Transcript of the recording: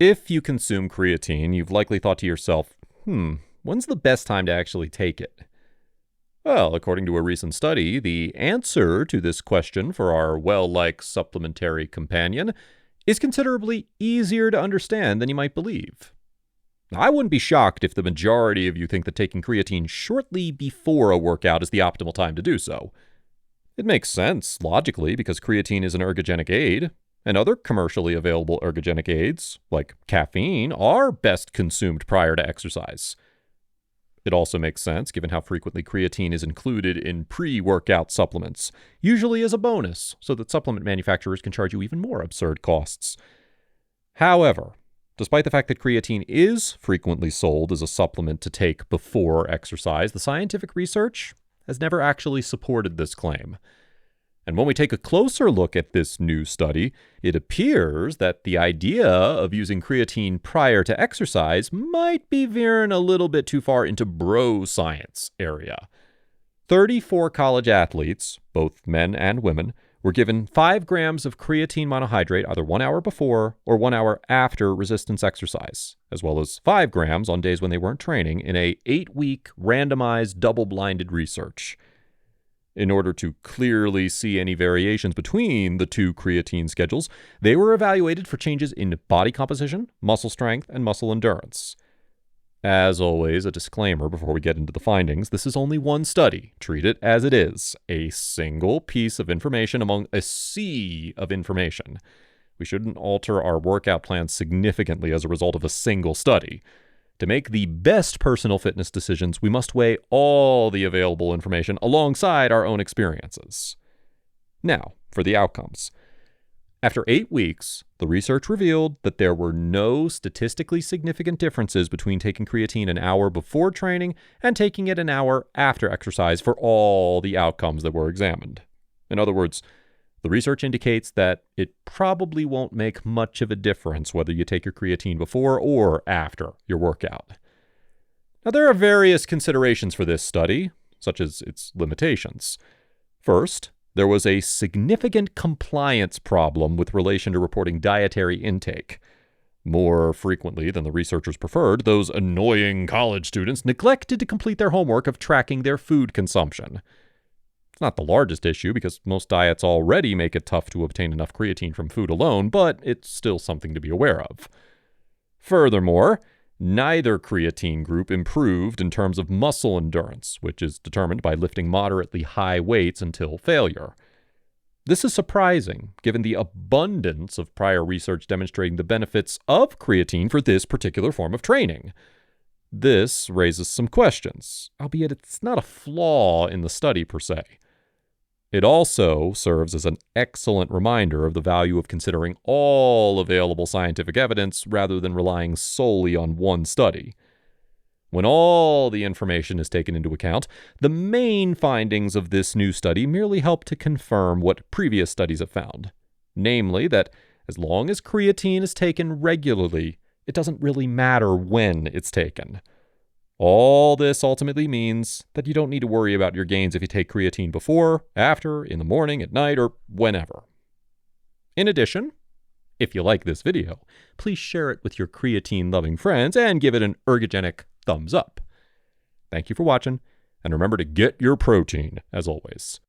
If you consume creatine, you've likely thought to yourself, when's the best time to actually take it? Well, according to a recent study, the answer to this question for our well-liked supplementary companion is considerably easier to understand than you might believe. I wouldn't be shocked if the majority of you think that taking creatine shortly before a workout is the optimal time to do so. It makes sense, logically, because creatine is an ergogenic aid, and other commercially available ergogenic aids, like caffeine, are best consumed prior to exercise. It also makes sense, given how frequently creatine is included in pre-workout supplements, usually as a bonus, so that supplement manufacturers can charge you even more absurd costs. However, despite the fact that creatine is frequently sold as a supplement to take before exercise, the scientific research has never actually supported this claim. And when we take a closer look at this new study, it appears that the idea of using creatine prior to exercise might be veering a little bit too far into bro science area. 34 college athletes, both men and women, were given 5 grams of creatine monohydrate either 1 hour before or 1 hour after resistance exercise, as well as 5 grams on days when they weren't training in a 8-week randomized double-blinded research. In order to clearly see any variations between the two creatine schedules, they were evaluated for changes in body composition, muscle strength, and muscle endurance. As always, a disclaimer before we get into the findings, this is only one study. Treat it as it is, a single piece of information among a sea of information. We shouldn't alter our workout plans significantly as a result of a single study. To make the best personal fitness decisions, we must weigh all the available information alongside our own experiences. Now, for the outcomes. After 8 weeks, the research revealed that there were no statistically significant differences between taking creatine an hour before training and taking it an hour after exercise for all the outcomes that were examined. In other words, the research indicates that it probably won't make much of a difference whether you take your creatine before or after your workout. Now, there are various considerations for this study, such as its limitations. First, there was a significant compliance problem with relation to reporting dietary intake. More frequently than the researchers preferred, those annoying college students neglected to complete their homework of tracking their food consumption. It's not the largest issue because most diets already make it tough to obtain enough creatine from food alone, but it's still something to be aware of. Furthermore, neither creatine group improved in terms of muscle endurance, which is determined by lifting moderately high weights until failure. This is surprising, given the abundance of prior research demonstrating the benefits of creatine for this particular form of training. This raises some questions, albeit it's not a flaw in the study per se. It also serves as an excellent reminder of the value of considering all available scientific evidence rather than relying solely on one study. When all the information is taken into account, the main findings of this new study merely help to confirm what previous studies have found, namely that as long as creatine is taken regularly, it doesn't really matter when it's taken. All this ultimately means that you don't need to worry about your gains if you take creatine before, after, in the morning, at night, or whenever. In addition, if you like this video, please share it with your creatine-loving friends and give it an ergogenic thumbs up. Thank you for watching, and remember to get your protein, as always.